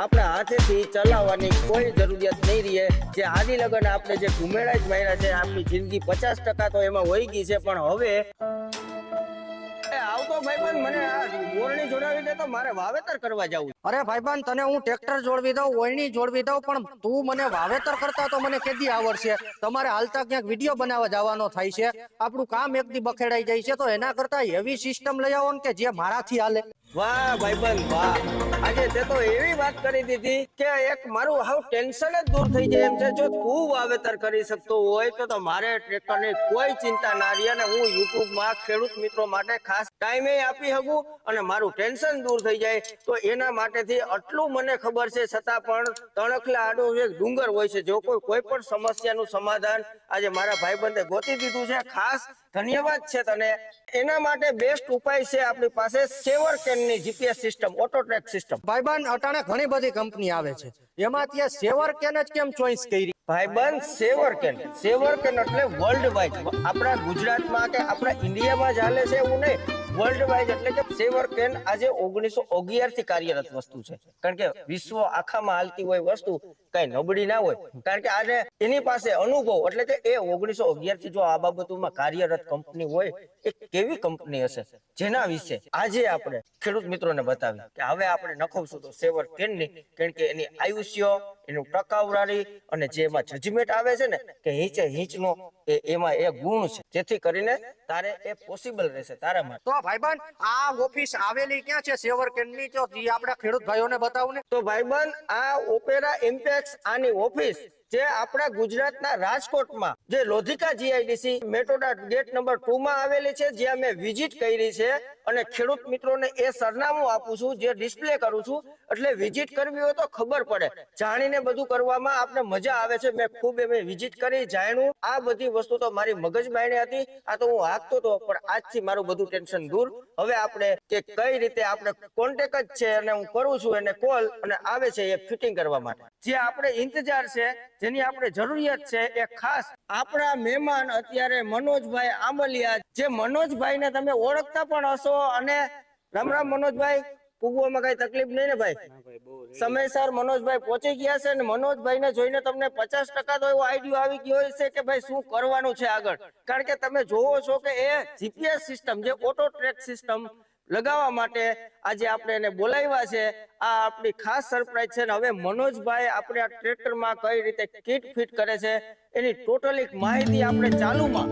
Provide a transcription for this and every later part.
આપણા હાથેથી ચલાવવાની કોઈ જરૂરિયાત નહીં રહે। જે આદિ લગન આપણે જે ઘુમેડા જ માર્યા છે, આપણી જિંદગી 50% તો એમાં વહી ગઈ છે। પણ હવે આવતો ભાઈબંધ મને આ ઓરણી જોડાવી દે તો મારે વાવેતર કરવા જવું। અરે ભાઈબંધ, તને હું ટ્રેક્ટર જોડવી દઉં, ઓયણી જોડવી દઉં, પણ તું મને વાવેતર કરતા તો મને કેદી આવડશે? તમારે હાલતા ક્યાંક વિડીયો બનાવવા જવાનો થાય છે, આપણું કામ એકદી બખેડાઈ જાય છે, તો એના કરતા એવી સિસ્ટમ લઈ આવો ને કે જે મારાથી હાલે। વાહ ભાઈબંધ વાહ, આજે તે તો એવી વાત કરી દીધી કે એક મારું હાવ ટેન્શન જ દૂર થઈ જાય એમ છે। જો તું વાવેતર કરી શકતો હોય તો મારે ટ્રેક્ટરની કોઈ ચિંતા ના રહી અને હું યુટ્યુબમાં ખેડૂત મિત્રો માટે ખાસ ટાઈમે આપી શકું અને મારું ટેન્શન દૂર થઈ જાય। તો એના માટેથી આટલું મને ખબર છે, છતાં પણ તણખલા આડો એક ડુંગર હોય છે। જો કોઈ પણ સમસ્યાનું સમાધાન આજે મારા ભાઈબંધે ગોતી દીધું છે, ખાસ ધન્યવાદ છે તને। એના માટે બેસ્ટ ઉપાય છે આપણી પાસે સેવરકેનની GPS system, auto track system. ભાઈબંધ, અટાણે ઘણી બધી કંપની આવે છે, એમાં ત્યાં સેવરકેન જ કેમ ચોઈસ કરી? ભાઈબંધ, સેવરકેન એટલે વર્લ્ડ વાઇડ, આપણા ગુજરાતમાં કે આપણા ઇન્ડિયામાં જ હાલે છે એવું નહીં, વર્લ્ડ વાઇડ। એટલે કે સેવરકેન આજે 1911 થી કાર્યરત વસ્તુ છે, કારણ કે વિશ્વ આખામાં હાલતી હોય વસ્તુ કઈ નબળી ના હોય, કારણ કે આજે એની પાસે અનુભવ, એટલે કે એ 1911 થી જો આ બાબતોમાં કાર્યરત કંપની હોય, એ કેવી કંપની હશે જેના વિશે આજે આપણે ખેડૂત મિત્રોને બતાવી કે હવે આપણે નખવશું તો સેવરકેનની, કારણ કે એની આયુષ્ય, એનું ટકાવરારી અને જે એમાં જજમેન્ટ આવે છે ને કે હિંચે હિંચનો એમાં એ ગુણ છે, જેથી કરીને તારે એ પોસિબલ રહેશે તારા માટે। તો ભાઈબંધ, આ ઓફિસ આવેલી ક્યાં છે સેવરકેનની? તો આપણે ખેડૂત ભાઈઓને બતાવું ને। તો ભાઈબંધ, આ ઓપેરા ઇમ્પેક્સ આની ઓફિસ જે આપણા ગુજરાતના રાજકોટમાં જે Lodhika GIDC Metoda gate number 2 માં આવેલી છે, જ્યાં મેં વિઝિટ કરી છે અને ખેડૂત મિત્રોને એ સરનામું આપું છું, જે ડિસ્પ્લે કરું છું, એટલે વિઝિટ કરવી હોય તો ખબર પડે, જાણીને બધું કરવામાં આપણે મજા આવે છે। મેં ખૂબ એમ વિઝિટ કરી, જાણ્યું, આ બધી વસ્તુ તો મારી મગજમારી હતી, આ તો હું હાંકતો હતો, પણ આજથી મારું બધું ટેન્શન દૂર। હવે આપણે કે કઈ રીતે આપણે કોન્ટેક્ટ જ છે અને હું કરું છું એને કોલ, અને આવે છે એ ફિટિંગ કરવા માટે। જે આપણે ઇંતજાર છે, જેની આપણે જરૂરિયાત છે, એ ખાસ આપણા મહેમાન અત્યારે મનોજભાઈ આંબલિયા, જે મનોજભાઈને તમે ઓળખતા પણ હશો। અને રામ રામ મનોજભાઈ, પૂગવામાં કઈ તકલીફ નહીં ને ભાઈ? સમયસર મનોજભાઈ પહોંચી ગયા છે અને મનોજભાઈને જોઈને તમને 50% તો એવો આઈડિયા આવી ગયો છે કે ભાઈ શું કરવાનું છે આગળ, કારણ કે તમે જોવો છો કે એ જીપીએસ સિસ્ટમ, જે ઓટો ટ્રેક સિસ્ટમ લગાવવા માટે આજે આપણે એને બોલાવ્યા છે। આ આપણી ખાસ સરપ્રાઈઝ છે ને હવે મનોજભાઈ આપણે આ ટ્રેક્ટરમાં કઈ રીતે કિટ ફિટ કરે છે એની ટોટલી માહિતી આપણે ચાલુમાં।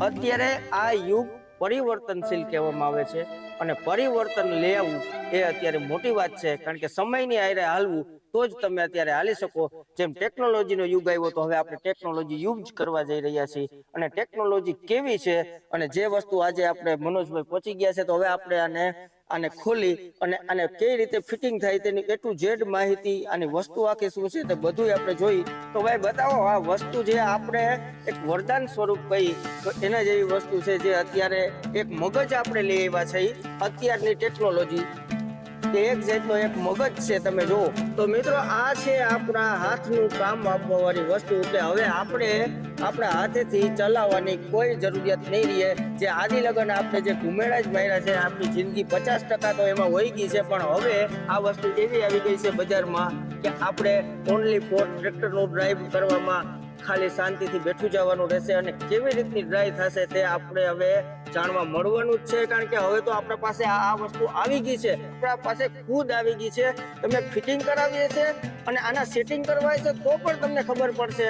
અત્યારે આ યુગ પરિવર્તનશીલ કહેવામાં આવે છે અને પરિવર્તન લઈ આવવું એ અત્યારે મોટી વાત છે, કારણ કે સમયની હારે હાલવું તો જ તમે અત્યારે હાલી શકો। જેમ ટેકનોલોજીનો યુગ આવ્યો, તો હવે આપણે ટેકનોલોજી યુઝ કરવા જઈ રહ્યા છીએ, અને ટેકનોલોજી કેવી છે અને જે વસ્તુ આજે આપણે મનોજભાઈ પહોંચી ગયા છે, તો હવે આપણે આને ખોલી અને આને કઈ રીતે ફિટિંગ થાય તેની A to Z માહિતી, આની વસ્તુ આખી શું છે તે બધું આપણે જોઈ। તો ભાઈ બતાવો, આ વસ્તુ જે આપણે એક વરદાન સ્વરૂપ કહી તો એના જેવી વસ્તુ છે, જે અત્યારે એક મગજ આપણે લઈ આવ્યા છે, અત્યારની ટેકનોલોજી એક જાતનો એક મગજ છે, તમે જુઓ તો મિત્રો આ છે આપણા હાથનું કામ આપવા વાળી વસ્તુ, કે હવે આપણે આપણા હાથેથી ચલાવવાની કોઈ જરૂરિયાત નહીં રહે। જે આદિ લગન આપણે જે ઘુમેડા જ માર્યા છે, આપણી જિંદગી 50% તો એમાં વહી ગઈ છે, પણ હવે આ વસ્તુ એવી આવી ગઈ છે બજારમાં કે આપણે ઓનલી ફોર ટ્રેક્ટરનું ડ્રાઈવ કરવામાં ખાલી શાંતિથી બેઠું જવાનું રહેશે, અને કેવી રીતની ડ્રાઈવ થશે તે આપણે હવે જાણવા મળવાનું જ છે, કારણ કે હવે તો આપણા પાસે આ વસ્તુ આવી ગઈ છે, આપણા પાસે ખુદ આવી ગઈ છે। તમે ફિટિંગ કરાવીએ છે અને આના સેટિંગ કરવાય છે તો પણ તમને ખબર પડશે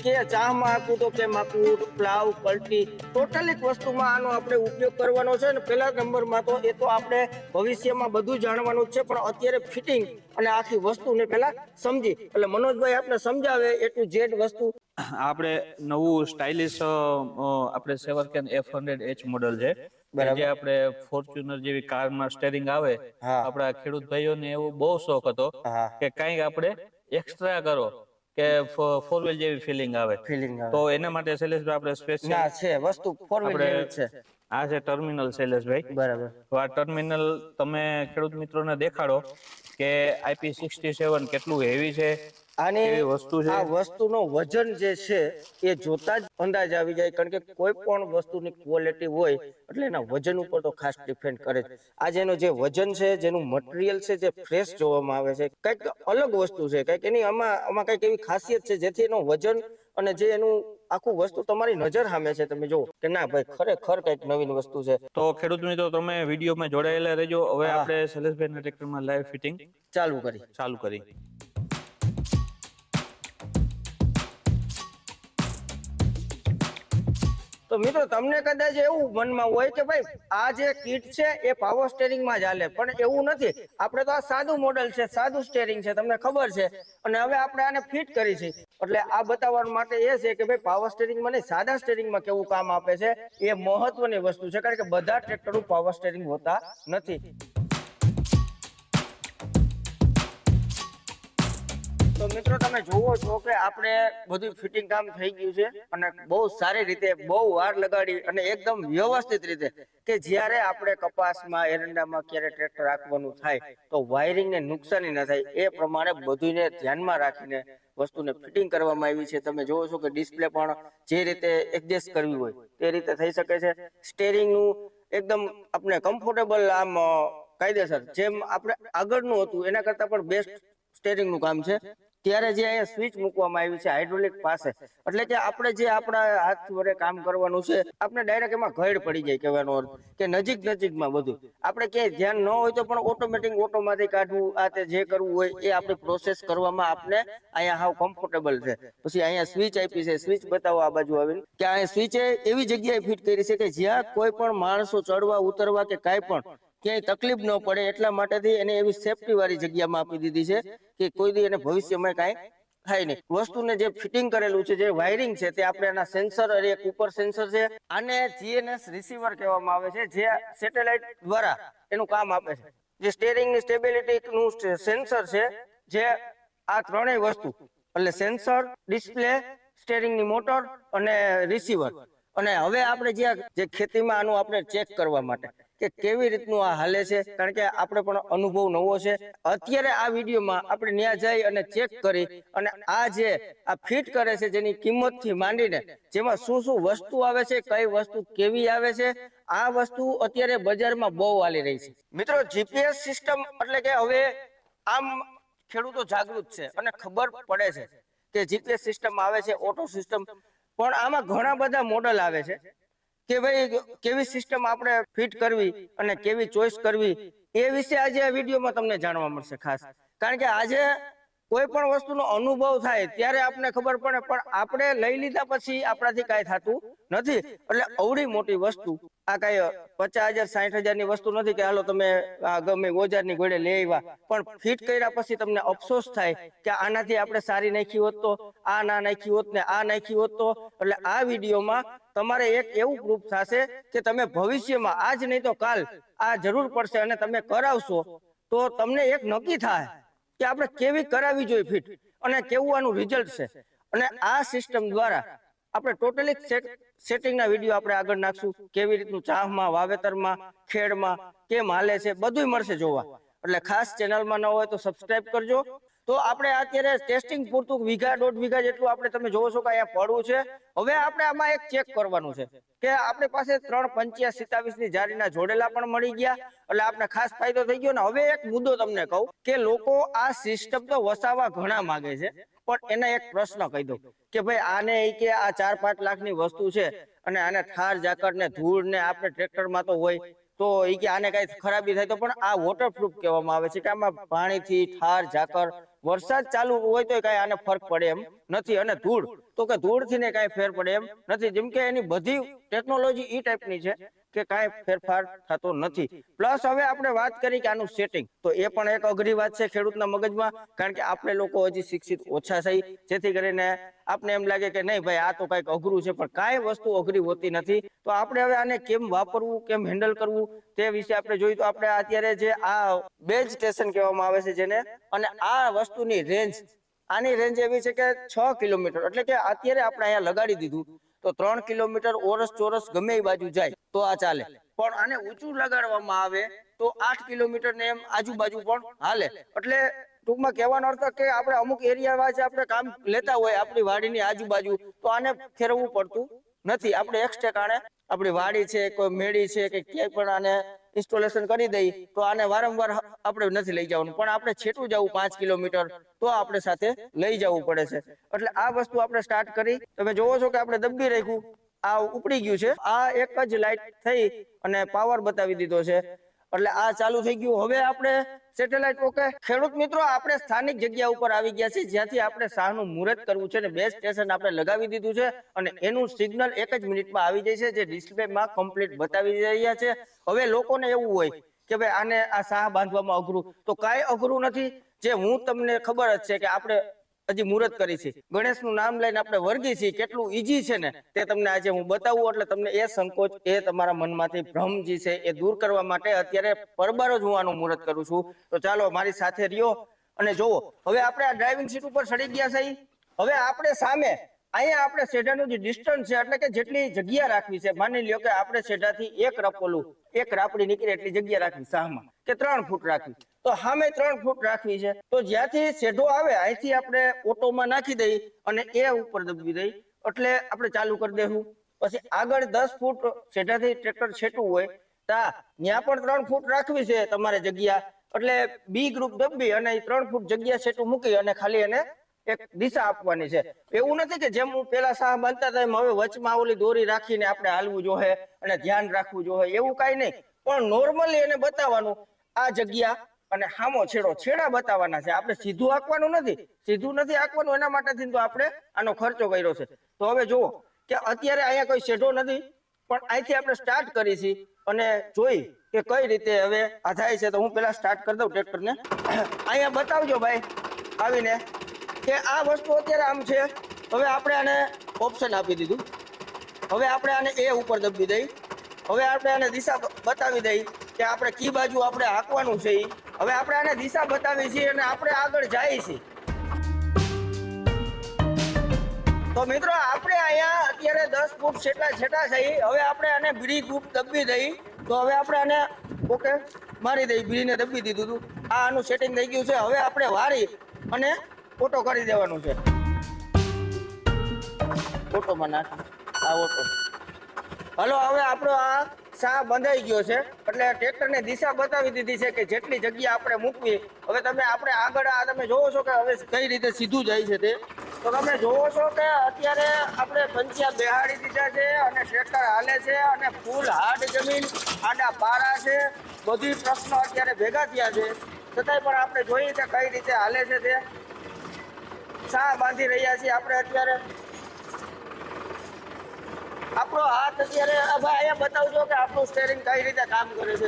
કે ચાહમાં આખું તો કેમ આખું, પ્લાવ, પલટી, ટોટલી વસ્તુમાં આનો આપણે ઉપયોગ કરવાનો છે। અને પહેલા નંબરમાં તો એ તો આપણે ભવિષ્યમાં બધું જાણવાનું જ છે, પણ અત્યારે ફિટિંગ અને આખી વસ્તુને પહેલા સમજી, એટલે મનોજભાઈ આપણે સમજાવે A to Z વસ્તુ। આપણે નવું સ્ટાઇલિશ આપણે સેવરકેન F100H મોડલ છે, જે આપણે ફોર્ચ્યુનર જેવી કારમાં સ્ટેરિંગ આવે, આપણા ખેડૂત ભાઈઓને એવો બહુ શોખ હતો કે કંઈક આપણે એક્સ્ટ્રા કરો કે 4 વ્હીલ જેવી ફિલિંગ આવે, તો એના માટે શૈલેષભાઈ આપણે સ્પેશિયલ છે વસ્તુ 4 વ્હીલ છે, આ છે ટર્મિનલ શૈલેષભાઈ। બરાબર, તો આ ટર્મિનલ તમે ખેડૂત મિત્રોને દેખાડો કે IP67 કેટલું હેવી છે આની કેવી વસ્તુ છે? આ વસ્તુનો વજન જે છે એ જોતા જ અંદાજ આવી જાય, કારણ કે કોઈ પણ વસ્તુની ક્વોલિટી હોય એટલે એના વજન ઉપર તો ખાસ ડિપેન્ડ કરે છે. આ જેનું જે વજન છે, જેનું મટીરિયલ છે, જે ફ્રેશ જોવામાં આવે છે, કંઈક અલગ વસ્તુ છે, કંઈક એની આમાં કંઈક એવી ખાસિયત છે જેથી એનું વજન અને જે એનું આખું વસ્તુ તમારી નજર સામે છે, તમે જો કે ના ભાઈ ખરેખર કંઈક નવીન વસ્તુ છે. તો ખેડૂત મિત્રો તમે વિડીયોમાં જોડાયેલા રહેજો. હવે આપણે શૈલેષભાઈના ટ્રેક્ટરમાં લાઈવ ફિટિંગ ચાલુ કરી. તો મિત્રો તમને કદાચ એવું મનમાં હોય કે ભાઈ આ જે કીટ છે એ પાવર સ્ટેરિંગ માં જ હાલે, પણ એવું નથી. આપણે તો આ સાદું મોડેલ છે, સાદું સ્ટેરિંગ છે, તમને ખબર છે, અને હવે આપણે આને ફિટ કરી છે. એટલે આ બતાવવા માટે એ છે કે ભાઈ પાવર સ્ટેરિંગમાં નહીં, સાદા સ્ટેરિંગમાં કેવું કામ આપે છે એ મહત્વની વસ્તુ છે, કારણ કે બધા ટ્રેક્ટરો પાવર સ્ટેરિંગ હોતા નથી. તો મિત્રો તમે જુઓ છો કે આપણે બધું ફિટિંગ કામ થઈ ગયું છે, અને બહુ સારી રીતે, બહુ વાર લગાડી અને એકદમ વ્યવસ્થિત રીતે, કે જ્યારે આપણે કપાસમાં, એરંડામાં ક્યારે ટ્રેક્ટર રાખવાનું થાય તો વાયરિંગને નુકસાની ન થાય એ પ્રમાણે બધુંને ધ્યાનમાં રાખીને વસ્તુને ફિટિંગ કરવામાં આવી છે. તમે જોવો છો કે ડિસ્પ્લે પણ જે રીતે એડજસ્ટ કરવી હોય તે રીતે થઈ શકે છે. સ્ટેરિંગનું એકદમ આપણે કમ્ફર્ટેબલ, આમ કાયદેસર, જેમ આપણે આગળનું હતું એના કરતાં પણ બેસ્ટ સ્ટેરિંગનું કામ છે. ત્યારે જે અહીંયા સ્વિચ મૂકવામાં આવી છે હાઇડ્રોલિક પાસે, એટલે કે આપણે જે આપણા હાથ વડે કામ કરવાનું છે, આપણે ડાયરેક્ટ એમાં ઘડ પડી જાય, કહેવાનો અર્થ કે નજીકમાં બધું. આપણે ક્યાંય ધ્યાન ન હોય તો પણ ઓટોમેટિક ઓટોમાંથી કાઢવું, આ તે જે કરવું હોય એ આપણી પ્રોસેસ કરવામાં આપણે અહીંયા હાવ કમ્ફર્ટેબલ છે. પછી અહીંયા સ્વિચ આપી છે, સ્વિચ બતાવો આ બાજુ આવીને, કે અહીંયા સ્વિચ એવી જગ્યાએ ફિટ કરી છે કે જ્યાં કોઈ પણ માણસો ચડવા ઉતરવા કે કાંઈ પણ ક્યાંય તકલીફ ન પડે, એટલા માટેથી એને એવી સેફટી વાળી જગ્યામાં આપી દીધી છે કે કોઈ દી એને ભવિષ્યમાં કાંઈ થાય નહીં. વસ્તુને જે ફિટિંગ કરેલું છે, જે વાયરિંગ છે, તે આપણે એના સેન્સર, એક ઉપર સેન્સર છે, આને GNS રિસીવર કહેવામાં આવે છે, જે સેટેલાઇટ દ્વારા એનું કામ આપે છે. જે સ્ટેરિંગની સ્ટેબિલિટી નું સેન્સર છે, જે આ ત્રણેય વસ્તુ, એટલે સેન્સર, ડિસ્પ્લે, સ્ટેરિંગની મોટર અને રિસીવર. અને હવે આપણે જે ખેતીમાં આનું આપણે ચેક કરવા માટે કે કેવી રીતનું આ હાલે છે, કારણ કે આપણે પણ અનુભવ નવો છે. અત્યારે આ વિડીયોમાં આપણે ત્યાં જઈ અને ચેક કરી અને આ જે આ ફિટ કરે છે, જેની કિંમતથી માંડીને જેમાં શું શું વસ્તુ આવે છે, કઈ વસ્તુ કેવી આવે છે, આ વસ્તુ અત્યારે બજારમાં બહુ હાલી રહી છે. મિત્રો GPS સિસ્ટમ એટલે કે હવે આમ ખેડૂતો જાગૃત છે અને ખબર પડે છે કે GPS સિસ્ટમ આવે છે, ઓટો સિસ્ટમ, પણ આમાં ઘણા બધા મોડલ આવે છે કે ભાઈ કેવી સિસ્ટમ આપણે ફિટ કરવી અને કેવી ચોઈસ કરવી, એ વિશે આજે આ વિડીયોમાં તમને જાણવા મળશે ખાસ. કારણ કે આજે કોઈ પણ વસ્તુનો અનુભવ થાય ત્યારે આપણે ખબર પડે, પણ આપણે લઈ લીધા પછી આપણાથી કાંઈ થતું નથી. એટલે અવડી મોટી વસ્તુ, આ કાંઈ 50,000 60,000 ની વસ્તુ નથી કે હાલો તમે આ ગમે ઓજારની ઘોડે લઈ આવ્યા, પણ ફિટ કર્યા પછી તમને અફસોસ થાય કે આનાથી આપણે સારી નાખી હોત તો, આ ના નાખી હોત ને આ નાખી હોત તો. એટલે આ વિડીયોમાં તમારે એક એવું પ્રૂફ થશે કે તમે ભવિષ્યમાં, આજ નહીં તો કાલ, આ જરૂર પડશે અને તમે કરાવશો તો તમને એક નક્કી થાય કે આપણે કેવી કરાવી જોઈએ ફિટ અને કેવું આનું રિઝલ્ટ છે. અને આ સિસ્ટમ દ્વારા આપણે ટોટલી સેટિંગના વિડીયો આપણે આગળ નાખશું, કેવી રીતનું ચાહમાં, વાવેતરમાં, ખેડમાં કેમ હાલે છે, બધું મળશે જોવા. એટલે ખાસ ચેનલમાં ન હોય તો સબસ્ક્રાઇબ કરજો. તો આપણે અત્યારે ટેસ્ટિંગ પૂરતું વીઘા 1.5 વીઘા જેટલું આપણે, તમે જોવો છો કે અહીંયા પડવું છે. હવે આપણે આમાં એક ચેક કરવાનું છે કે આપણી પાસે 3 પંચિયા 27 ની જારીના જોડેલા પણ મળી ગયા, એટલે આપણે ખાસ ફાયદો થઈ ગયો. ને હવે એક મુદ્દો તમને કહું કે લોકો આ સિસ્ટમ તો વસાવવા ઘણા માંગે છે, પણ એને એક પ્રશ્ન કહી દઉં કે ભાઈ આને કે આ 4-5 લાખની વસ્તુ છે અને આને ઠાર ઝાકર ને ધૂળ ને આપણે ટ્રેક્ટરમાં તો હોય, તો એ કે આને કઈ ખરાબી થાય તો, પણ આ વોટરપ્રૂફ કહેવામાં આવે છે કે આમાં પાણીથી, ઠાર ઝાકર, વરસાદ ચાલુ હોય તો કઈ આને ફરક પડે એમ નથી. અને ધૂળ તો કે ધૂળથી ને કઈ ફેર પડે એમ નથી. જેમ કે એની બધી ટેકનોલોજી ઈ ટાઈપની છે કે કાંઈ ફેરફાર થતો નથી. પ્લસ હવે આપણે વાત કરી કે આનું સેટિંગ, તો એ પણ એક અઘરી વાત છે ખેડૂતના મગજમાં, કારણ કે આપણે લોકો હજી શિક્ષિત ઓછા થઈ, જેથી કરીને આપણે એમ લાગે કે નહીં ભાઈ આ તો કઈક અઘરું છે, પણ કાંઈ વસ્તુ અઘરી હોતી નથી. તો આપણે હવે આને કેમ વાપરવું, કેમ હેન્ડલ કરવું તે વિશે આપણે જોઈએ. તો આપણે અત્યારે જે આ બેઝ સ્ટેશન કહેવામાં આવે છે જેને, અને આ વસ્તુની રેન્જ, આની રેન્જ એવી છે કે 6 કિલોમીટર, એટલે કે અત્યારે આપણે અહીંયા લગાડી દીધું તો 3 કિલોમીટર ઓરસ ચોરસ ગમે એ બાજુ જાય તો આ ચાલે, પણ આને ઊંચું લગાડવામાં આવે તો 8 કિલોમીટર ને એમ આજુબાજુ પણ હાલે. એટલે ટૂંકમાં કહેવાનો અર્થ કે આપણે અમુક એરિયા વાઇઝ આપણે કામ લેતા હોય આપણી વાડીની આજુબાજુ, તો આને ફેરવવું પડતું નથી. આપણે એક્સ્ટ્રા કારણે આપણી વાડી છે, કોઈ મેળી છે કે ક્યાંય પણ આને ઇન્સ્ટોલેશન કરી દઈ તો આને વારંવાર આપણે નથી લઈ જવાનું, પણ આપણે છેટું જવું 5 કિલોમીટર તો આપણે સાથે લઈ જવું પડે છે. એટલે આ વસ્તુ આપણે સ્ટાર્ટ કરી. તમે જોવો છો કે આપણે દબી રાખ્યું, આ ઉપડી ગયું છે. આ એક જ લાઈટ થઈ અને પાવર બતાવી દીધો છે, એટલે આ ચાલુ થઈ ગયું. હવે આપણે સેટેલાઇટ ઓકે. ખેડૂત મિત્રો, આપણે સ્થાનિક જગ્યા ઉપર આવી ગયા છે જ્યાંથી આપણે શાહનું મુહૂર્ત કરવું છે, ને બેઝ સ્ટેશન આપણે લગાવી દીધું છે અને એનું સિગ્નલ 1 જ મિનિટમાં આવી જાય છે, જે ડિસ્પ્લેમાં કમ્પ્લીટ બતાવી રહ્યા છે. હવે લોકોને એવું હોય કે ભાઈ આને આ શાહ બાંધવામાં અઘરું, તો કાંઈ અઘરું નથી. જે હું તમને ખબર જ છે કે આપણે હજી મુહૂર્ત કરી છે, ગણેશનું નામ લઈને આપણે વર્ગી છીએ, કેટલું ઈજી છે ને તે તમને આજે હું બતાવું. એટલે તમને એ સંકોચ, એ તમારા મનમાંથી ભ્રમ જે છે એ દૂર કરવા માટે અત્યારે પરબાર જ હું આનું મુહૂર્ત કરું છું. તો ચાલો મારી સાથે રહ્યો અને જોવો. હવે આપણે આ ડ્રાઇવિંગ સીટ ઉપર ચડી ગયા છે. હવે આપણે સામે અહીંયા આપણે સેઢાનું જે ડિસ્ટન્સ છે, એટલે કે જેટલી જગ્યા રાખવી છે, માની લ્યો કે આપણે સેઢાથી એક રાપડી નીકળે એટલી જગ્યા રાખવી, શાહમાં કે 3 ફૂટ રાખવી, તો સામે 3 ફૂટ રાખવી છે. તો જ્યાંથી સેઢો આવે અહીંથી આપણે ઓટોમાં નાખી દઈ અને એ ઉપર દબવી દઈ એટલે આપણે ચાલુ કરી દેવું. પછી આગળ 10 ફૂટ સેઢાથી ટ્રેક્ટર છેટું હોય ત્યાં પણ 3 ફૂટ રાખવી છે તમારે જગ્યા, એટલે બી ગ્રુપ દબી અને 3 ફૂટ જગ્યા છેટું મૂકી અને ખાલી એને એક દિશા આપવાની છે. એવું નથી કે જેમ હું પેલા શાહ બાંધતા હતા એમ હવે વચમાં ઓલી દોરી રાખીને આપણે હાલવું જોઈએ અને ધ્યાન રાખવું જોઈએ, એવું કાંઈ નહીં. પણ નોર્મલી એને બતાવવાનું આ જગ્યા અને હામો છેડા બતાવવાના છે. આપણે સીધું આંકવાનું નથી આંકવાનું. એના માટેથી તો આપણે આનો ખર્ચો કર્યો છે. તો હવે જુઓ કે અત્યારે અહીંયા કોઈ શેઢો નથી, પણ અહીંથી આપણે સ્ટાર્ટ કરી છે અને જોઈ કે કઈ રીતે હવે આ થાય છે. તો હું પેલા સ્ટાર્ટ કરી દઉં ટ્રેક્ટરને. અહીંયા બતાવજો ભાઈ આવીને કે આ વસ્તુ અત્યારે આમ છે. હવે આપણે આને ઓપ્શન આપી દીધું. હવે આપણે આને એ ઉપર દબી દઈ. હવે આપણે આને દિશા બતાવી દઈ કે આપણે કી બાજુ આપણે હાંકવાનું છે. હવે આપણે આને દિશા બતાવી છીએ અને આપણે આગળ જઈએ છીએ. તો મિત્રો આપણે અહીંયા અત્યારે 10 ફૂટ છેટા છે. હવે આપણે આને બ્રી ગ્રુપ દબી દઈ. તો હવે આપણે આને ઓકે મારી દઈ, બ્રીને દબી દીધું હતું. આ આનું સેટિંગ થઈ ગયું છે. હવે આપણે વારી અને ઓટો કરી દેવાનું છે. ઓટોમાં નાખી આ ઓટો. હલો, હવે આપણો આ શાહ બંધાઈ ગયો છે, એટલે ટ્રેક્ટરને દિશા બતાવી દીધી છે કે જેટલી જગ્યા આપણે મૂકવી. હવે આપણે આગળ આ તમે જોવો છો કે હવે કઈ રીતે સીધું જાય છે તે. તો તમે જોવો છો કે અત્યારે આપણે પંચિયા બેહાડી દીધા છે અને ટ્રેક્ટર હાલે છે અને ફૂલ હાર્ડ જમીન, આડા પારા છે, બધી પ્રશ્નો અત્યારે ભેગા થયા છે. છતાંય પણ આપણે જોઈએ કે કઈ રીતે હાલે છે તે. શાહ બાંધી રહ્યા છીએ આપણે અત્યારે. આપણો હાથ અત્યારે અહીંયા બતાવજો કે આપણું સ્ટેરિંગ કઈ રીતે કામ કરે છે.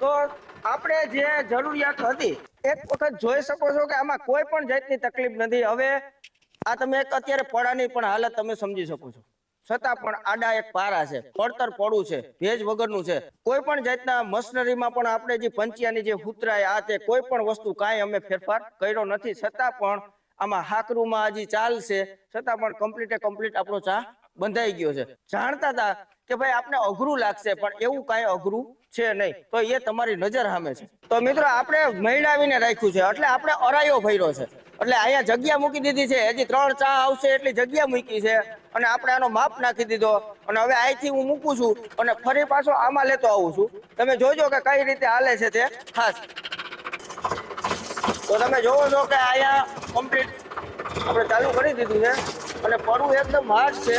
તો આપણે જે જરૂરિયાત હતી એક વખત જોઈ શકો છો કે આમાં કોઈ પણ જાતની તકલીફ નથી. હવે આ તમે અત્યારે પડાની પણ હાલત તમે સમજી શકો છો. છતાં પણ આડા એક પારા છે, પડતર પડું છે, ભેજ વગરનું છે. કોઈ પણ જાતના મશનરીમાં પણ આપણે જે પંચિયાની જે હુતરાય આ તે કોઈ પણ વસ્તુ કાંઈ અમે ફેરફાર કર્યો નથી. છતાં પણ આમાં હાકરુમાં હજી ચાલશે, છતાં પણ કમ્પ્લીટ આપણો ચા બંધાઈ ગયો છે. જાણતા હતા કે ભાઈ આપણે અઘરું લાગશે, પણ એવું કાંઈ અઘરું છે નહીં. તો એ તમારી નજર સામે છે. તો મિત્રો આપણે મહિલાવીને રાખ્યું છે, એટલે આપણે અરાયો ભર્યો છે. એટલે અહીંયા જગ્યા મૂકી દીધી છે. હજી 3 ચા આવશે એટલી જગ્યા મૂકી છે અને આપણે આનો માપ નાખી દીધો. અને હવે અહીંથી હું મૂકું છું અને ફરી પાછો આમાં લેતો આવું છું. તમે જોજો કે કઈ રીતે હાલે છે તે ખાસ. તો તમે જોવો છો કે અહીંયા કમ્પ્લીટ આપણે ચાલુ કરી દીધું છે અને પડવું એકદમ હાર્ડ છે.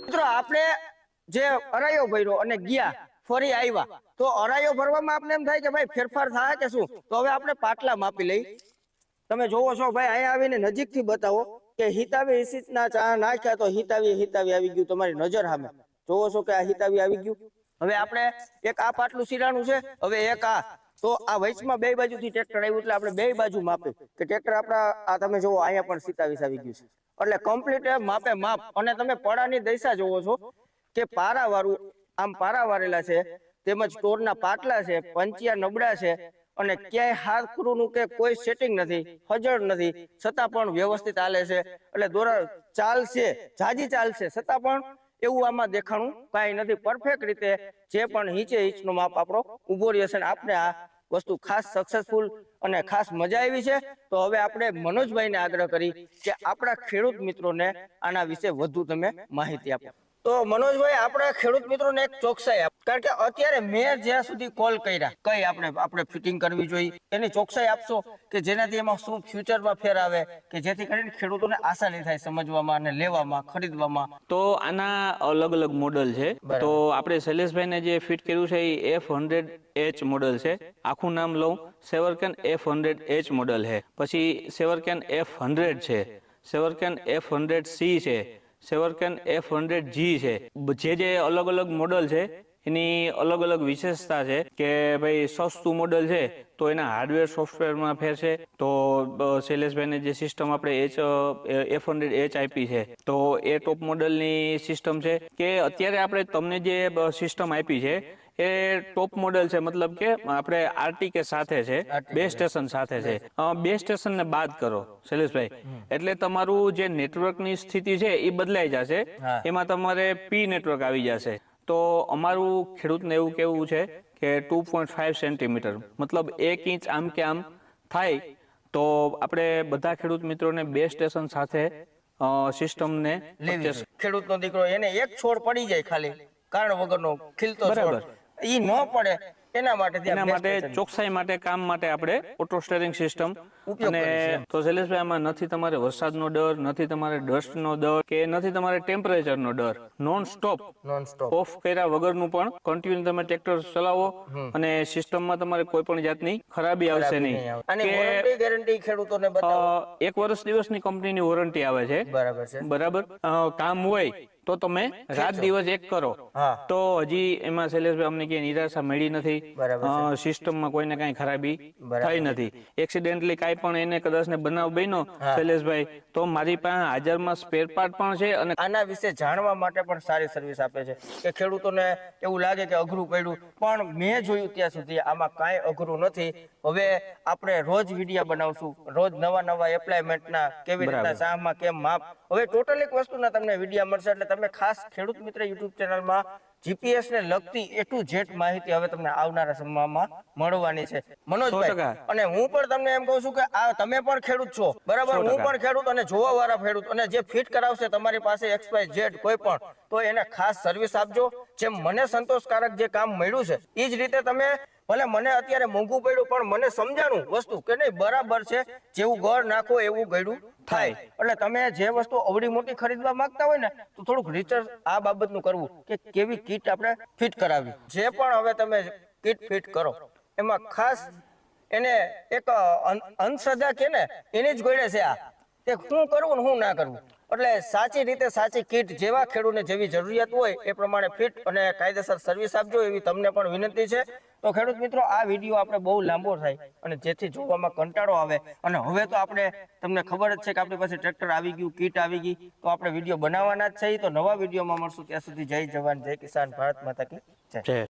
મિત્રો આપણે જે અરાયો ભર્યો અને ગયા ફરી આવ્યા, તો અરાયો ભરવામાં આપણે એમ થાય કે ભાઈ ફેરફાર થાય કે શું. તો હવે આપણે પાટલા માપી લઈ. તમે જોવો છો ભાઈ અહીંયા આવીને નજીકથી બતાવો કે હિતાવી હિસીતના ચા નાખ્યા તો હિતાવી આવી ગયું તમારી નજર સામે. જોવો છો કે આ હિતાવી આવી ગયું. હવે આપણે એક આ પાટલું સિરાણું છે, હવે એક આ. તો આ વચમાં બે બાજુથી ટ્રેક્ટર આવ્યું એટલે આપણે બે બાજુ માપે કે ટ્રેક્ટર આપણા આ તમે જોવો અહીંયા પણ 27 આવી ગયું છે. એટલે કમ્પ્લીટ માપે માપ. અને તમે પડાની દિશા જોવો છો કે પારા વાળું આમ પારા વારેલા છે. તેમજ ટોરના પાટલા છે, પંચિયા નબળા છે અને ક્યાંય હાથકરૂનું કે કોઈ સેટિંગ નથી, હજળ નથી, છતાં પણ વ્યવસ્થિત ચાલે છે. એટલે દોરા ચાલશે, જાજી ચાલશે, છતાં પણ એવું આમાં દેખાણું કાંઈ નથી. પરફેક્ટ રીતે જે પણ ઈંચે ઈંચનો માપ આપણો ઉભો રહ્યો છે. આપણે આ વસ્તુ ખાસ સક્સેસફુલ અને ખાસ મજા આવી છે. તો હવે આપણે મનોજભાઈને આગ્રહ કરી કે આપણા ખેડૂત મિત્રોને આના વિશે વધુ તમે માહિતી આપો. તો મનોજભાઈ, આપણા ખેડૂત મિત્રોને એક ચોકસાઈ આપો, કારણ કે અત્યારે મેં જ્યાં સુધી કોલ કર્યા કઈ આપણે ફિટિંગ કરવી જોઈએ એની ચોકસાઈ આપશો કે જેનાથી એમાં શું ફ્યુચરમાં ફેર આવે કે જેથી કરીને ખેડૂતોને આસાની થાય સમજવામાં અને લેવામાં, ખરીદવામાં. તો આના અલગ અલગ મોડલ છે. તો આપણે શૈલેષભાઈને જે ફિટ કર્યું છે એ F100H મોડલ છે. આખું નામ લઉં, સેવરકેન F100H મોડલ છે. પછી સેવરકેન F100 છે, સેવરકેન F100C છે, સેવરકેન F100G છે. જે અલગ અલગ મોડલ છે એની અલગ અલગ વિશેષતા છે કે ભાઈ સસ્તું મોડલ છે તો એના હાર્ડવેર સોફ્ટવેરમાં ફેર છે. તો શૈલેષભાઈને જે સિસ્ટમ આપણે F100H આપી છે તો એ ટોપ મોડલની સિસ્ટમ છે કે અત્યારે આપણે તમને જે સિસ્ટમ આપી છે એ ટોપ મોડલ છે. મતલબ કે આપણે RTK સાથે છે, બે સ્ટેશન સાથે છે. બે સ્ટેશન ને બાદ કરો શૈલેષભાઈ, એટલે તમારું જે નેટવર્કની સ્થિતિ છે એ બદલાઈ જશે. એમાં તમારે P નેટવર્ક આવી જશે. તો અમારું ખેડૂતને એવું કેવું છે કે 2.5 સેન્ટીમીટર મતલબ 1 ઇંચ આમ કે આમ થાય તો આપણે બધા ખેડૂત મિત્રોને બે સ્ટેશન સાથે સિસ્ટમને લેવી. ખેડૂતનો દીકરો એને એક છોડ પડી જાય ખાલી કારણ વગરનો ખીલતો છોડ ઈ ન પડે એના માટે ચોકસાઈ માટે કામ માટે આપણે ઓટો સ્ટેરિંગ સિસ્ટમ અને તો શૈલેષભાઈ આમાં નથી તમારે વરસાદનો ડર, નથી તમારે ડસ્ટનો ડર કે નથી તમારે ટેમ્પરેચરનો ડર. નોન સ્ટોપ ઓફ કર્યા વગરનું પણ કન્ટિન્યુ તમે ટ્રેક્ટર ચલાવો અને સિસ્ટમમાં તમારે કોઈ પણ જાતની ખરાબી આવશે નહીં. અને વોરંટી ગેરંટી ખેડૂતોને બતાવો. 1 વર્ષ દિવસની કંપનીની વોરંટી આવે છે. બરાબર. કામ હોય તો તમે રાત દિવસ એક કરો તો હજી એમાં શૈલેષભાઈ અમને ક્યાંય નિરાશા મળી નથી. સિસ્ટમમાં કોઈને કઈ ખરાબી થઈ નથી. એક્સિડેન્ટલી કાંઈ પણ એને કદાચ ને બનાવ બન્યો શૈલેષભાઈ તો મારી પાસે હાજરમાં સ્પેર પાર્ટ પણ છે. અને આના વિશે જાણવા માટે પણ સારી સર્વિસ આપે છે કે ખેડૂતોને એવું લાગે કે અઘરું પડ્યું, પણ મેં જોયું ત્યાં સુધી આમાં કાંઈ અઘરું નથી. હવે આપણે રોજ વિડીયો બનાવશું, રોજ નવા એપ્લાયમેન્ટના કેવી રીતના શામાં કેમ માપ, હવે ટોટલ એક વસ્તુના તમને વિડીયો મળશે. એટલે તમે ખાસ ખેડૂત મિત્ર યુટ્યુબ ચેનલમાં GPS ને લગતી A to Z માહિતી હવે તમને આવનારા સમયમાં મળવાની છે મનોજભાઈ. અને હું પણ તમને એમ કહું છું કે આ તમે પણ ખેડૂત છો, બરાબર, હું પણ ખેડૂત અને જોવા વાળા ખેડૂત, અને જે ફિટ કરાવશે તમારી પાસે XYZ કોઈ પણ તો એને ખાસ સર્વિસ આપજો. જેમ મને સંતોષકારક જે કામ મળ્યું છે એ જ રીતે તમે, ભલે મને અત્યારે મોંઘું પડ્યું પણ મને સમજાણું વસ્તુ કે નહીં બરાબર છે, જેવું ગળ નાખો એવું ગળ્યું થાય. એટલે તમે જે વસ્તુ અવડી મોટી ખરીદવા માંગતા હોય ને તો થોડુંક રિસર્ચ આ બાબતનું કરવું કે કેવી કીટ આપણે ફિટ કરાવી. જે પણ હવે તમે કીટ ફિટ કરો એમાં ખાસ એને એક અંધશ્રદ્ધા કે ને એની જ ગોળે છે આ કે શું કરવું ને શું ના કરવું. એટલે સાચી રીતે સાચી કીટ જેવા ખેડૂતને જેવી જરૂરિયાત હોય એ પ્રમાણે ફિટ અને કાયદેસર સર્વિસ આપજો એવી તમને પણ વિનંતી છે. તો ખેડૂત મિત્રો, આ વિડીયો આપણે બહુ લાંબો થાય અને જેથી જોવામાં કંટાળો આવે, અને હવે તો આપણે તમને ખબર જ છે કે આપણી પાસે ટ્રેક્ટર આવી ગયું, કીટ આવી ગઈ, તો આપણે વિડીયો બનાવવાના જ છે. તો નવા વિડીયોમાં મળશું, ત્યાં સુધી જય જવાન જય કિસાન, ભારત માતા કી જય.